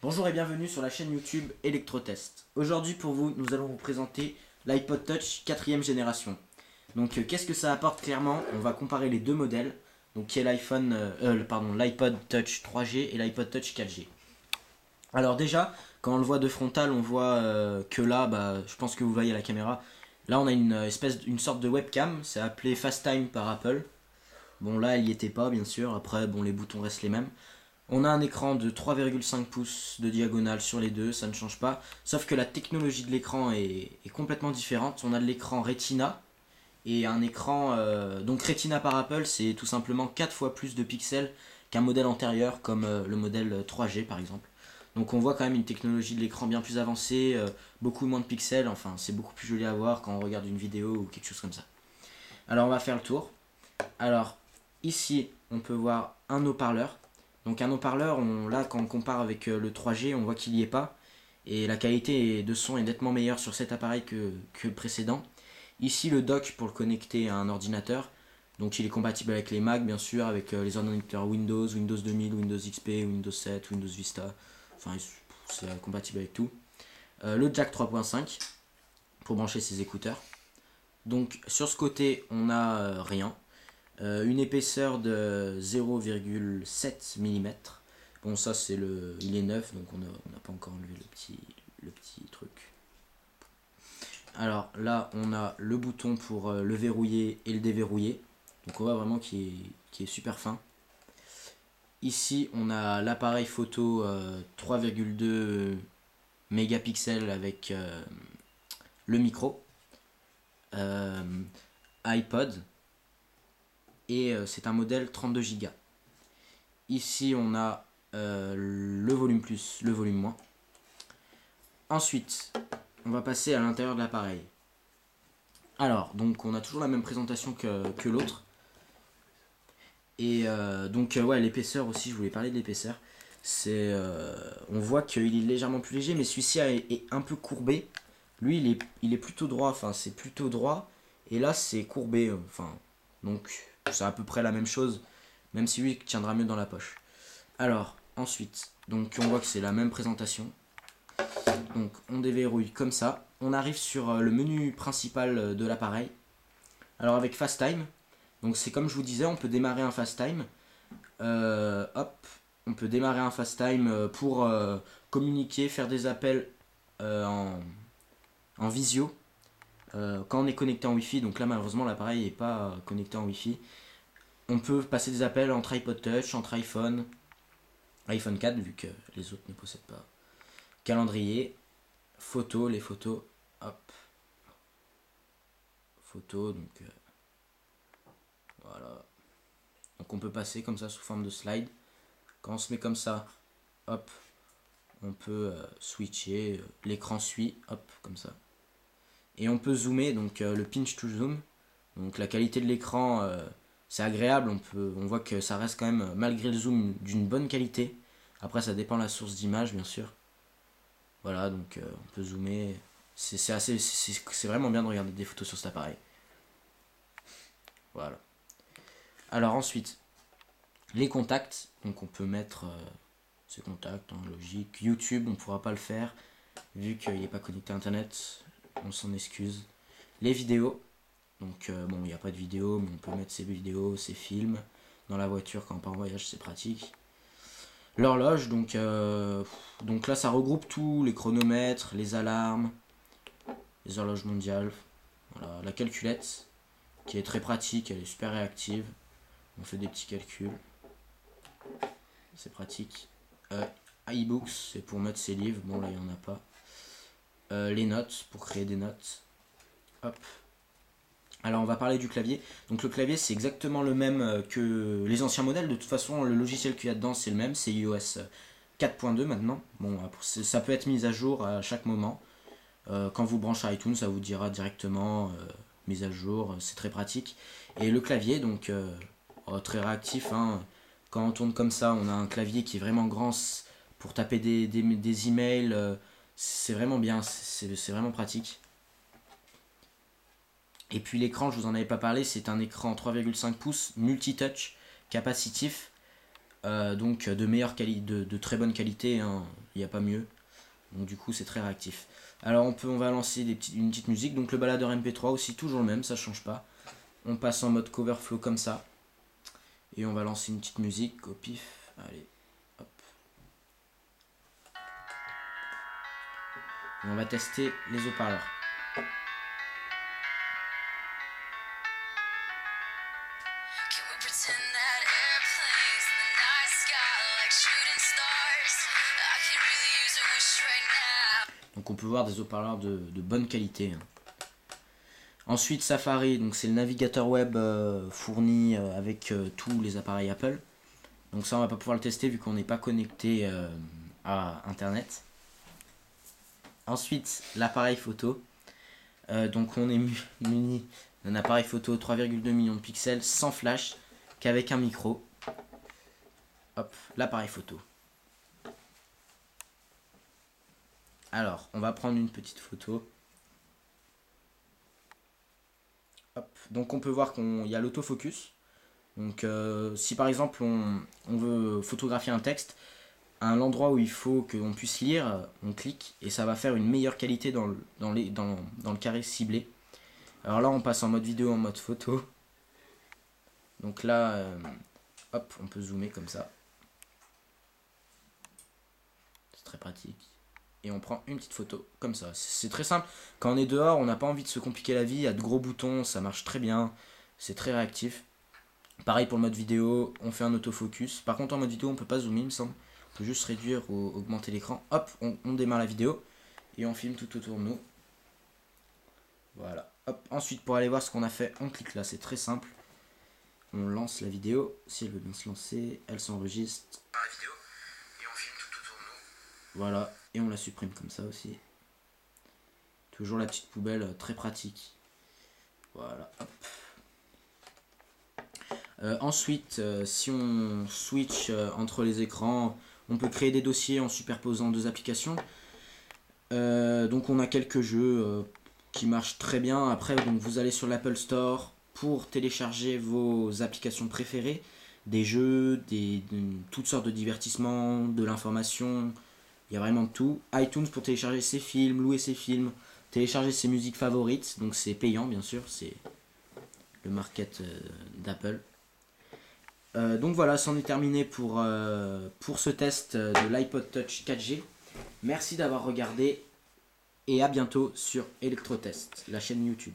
Bonjour et bienvenue sur la chaîne YouTube Electrotest. Aujourd'hui pour vous, nous allons vous présenter l'iPod Touch 4ème génération. Donc qu'est-ce que ça apporte clairement? On va comparer les deux modèles, donc qui est l'iPod Touch 3G et l'iPod Touch 4G. Alors déjà, quand on le voit de frontal, on voit que là, je pense que vous voyez à la caméra, là on a une sorte de webcam, c'est appelé FaceTime par Apple. Bon là elle y était pas bien sûr, après bon les boutons restent les mêmes. On a un écran de 3,5 pouces de diagonale sur les deux, ça ne change pas. Sauf que la technologie de l'écran est complètement différente. On a de l'écran Retina et un écran... donc Retina par Apple, c'est tout simplement 4 fois plus de pixels qu'un modèle antérieur comme le modèle 3G par exemple. Donc on voit quand même une technologie de l'écran bien plus avancée, beaucoup moins de pixels, enfin c'est beaucoup plus joli à voir quand on regarde une vidéo ou quelque chose comme ça. Alors on va faire le tour. Alors ici on peut voir un haut-parleur. Donc un haut-parleur, là quand on compare avec le 3G, on voit qu'il n'y est pas. Et la qualité de son est nettement meilleure sur cet appareil que le précédent. Ici le dock pour le connecter à un ordinateur. Donc il est compatible avec les Mac bien sûr, avec les ordinateurs Windows, Windows 2000, Windows XP, Windows 7, Windows Vista. Enfin c'est compatible avec tout. Le jack 3.5 pour brancher ses écouteurs. Donc sur ce côté on n'a rien. Une épaisseur de 0,7 mm. Bon ça c'est il est neuf donc on n'a pas encore enlevé le petit truc. Alors là on a le bouton pour le verrouiller et le déverrouiller. Donc on voit vraiment qu'il est super fin. Ici on a l'appareil photo 3,2 mégapixels avec le micro. iPod. Et c'est un modèle 32 Go. Ici on a le volume plus, le volume moins. Ensuite, on va passer à l'intérieur de l'appareil. Alors, donc on a toujours la même présentation que l'autre. Et ouais, l'épaisseur aussi, je voulais parler de l'épaisseur. On voit qu'il est légèrement plus léger, mais celui-ci est un peu courbé. Lui, il est plutôt droit, enfin c'est plutôt droit. Et là, c'est courbé, enfin. Donc, c'est à peu près la même chose, même si lui tiendra mieux dans la poche. Alors, ensuite, donc on voit que c'est la même présentation. Donc, on déverrouille comme ça. On arrive sur le menu principal de l'appareil. Alors, avec FaceTime, donc c'est comme je vous disais, on peut démarrer un FaceTime. Hop, on peut démarrer un FaceTime pour communiquer, faire des appels en visio. Quand on est connecté en Wi-Fi, donc là malheureusement l'appareil n'est pas connecté en Wi-Fi, on peut passer des appels entre iPod Touch, entre iPhone 4 vu que les autres ne possèdent pas. Calendrier, photos, les photos, hop, photos, donc voilà. Donc on peut passer comme ça sous forme de slide. Quand on se met comme ça, hop, on peut switcher, l'écran suit, hop, comme ça. Et on peut zoomer, donc le pinch to zoom. Donc la qualité de l'écran, c'est agréable, on voit que ça reste quand même, malgré le zoom, d'une bonne qualité. Après ça dépend de la source d'image bien sûr. Voilà, donc on peut zoomer. C'est vraiment bien de regarder des photos sur cet appareil. Voilà. Alors ensuite, les contacts. Donc on peut mettre ces contacts, logique. YouTube, on ne pourra pas le faire, vu qu'il n'est pas connecté à internet. On s'en excuse. Les vidéos. Donc bon, il n'y a pas de vidéo, mais on peut mettre ses vidéos, ses films. Dans la voiture, quand on part en voyage, c'est pratique. L'horloge, donc là ça regroupe tout, les chronomètres, les alarmes, les horloges mondiales. Voilà, la calculette, qui est très pratique, elle est super réactive. On fait des petits calculs. C'est pratique. iBooks, c'est pour mettre ses livres. Bon, là, il n'y en a pas. Les notes, pour créer des notes. Hop. Alors, on va parler du clavier. Donc, le clavier, c'est exactement le même que les anciens modèles. De toute façon, le logiciel qu'il y a dedans, c'est le même. C'est iOS 4.2 maintenant. Bon, ça peut être mis à jour à chaque moment. Quand vous branchez iTunes, ça vous dira directement mise à jour. C'est très pratique. Et le clavier, donc, très réactif, hein. Quand on tourne comme ça, on a un clavier qui est vraiment grand pour taper des emails. C'est vraiment bien, c'est vraiment pratique. Et puis l'écran, je vous en avais pas parlé, c'est un écran 3,5 pouces multitouch capacitif. Donc de très bonne qualité, hein. il n'y a pas mieux. Donc du coup c'est très réactif. Alors on va lancer une petite musique. Donc le baladeur MP3 aussi, toujours le même, ça change pas. On passe en mode cover flow comme ça. Et on va lancer une petite musique au pif. Allez, hop. Et on va tester les haut-parleurs. Donc on peut voir des haut-parleurs de bonne qualité. Ensuite Safari, donc c'est le navigateur web fourni avec tous les appareils Apple. Donc ça on va pas pouvoir le tester vu qu'on n'est pas connecté à internet. Ensuite l'appareil photo. Donc on est muni d'un appareil photo 3,2 millions de pixels sans flash qu'avec un micro. Hop, l'appareil photo. Alors, on va prendre une petite photo. Hop. Donc on peut voir qu'il y a l'autofocus. Donc si par exemple on veut photographier un texte, à l'endroit où il faut qu'on puisse lire, on clique et ça va faire une meilleure qualité dans le carré ciblé. Alors là on passe en mode vidéo, en mode photo. Donc là, hop, on peut zoomer comme ça. C'est très pratique. Et on prend une petite photo comme ça. C'est très simple. Quand on est dehors, on n'a pas envie de se compliquer la vie. Il y a de gros boutons, ça marche très bien. C'est très réactif. Pareil pour le mode vidéo, on fait un autofocus. Par contre en mode vidéo on peut pas zoomer il me semble. On peut juste réduire ou augmenter l'écran. Hop, on démarre la vidéo. Et on filme tout autour de nous. Voilà. Hop. Ensuite pour aller voir ce qu'on a fait, on clique là, c'est très simple. On lance la vidéo. Si elle veut bien se lancer, elle s'enregistre. Voilà, et on la supprime comme ça aussi. Toujours la petite poubelle, très pratique. Voilà, hop. Ensuite, si on switch entre les écrans, on peut créer des dossiers en superposant deux applications. Donc on a quelques jeux qui marchent très bien. Après, donc, vous allez sur l'Apple Store pour télécharger vos applications préférées. Des jeux, toutes sortes de divertissements, de l'information. Il y a vraiment de tout. iTunes pour télécharger ses films, louer ses films, télécharger ses musiques favorites. Donc c'est payant bien sûr, c'est le market d'Apple. Donc voilà, c'en est terminé pour ce test de l'iPod Touch 4G. Merci d'avoir regardé et à bientôt sur Electrotest, la chaîne YouTube.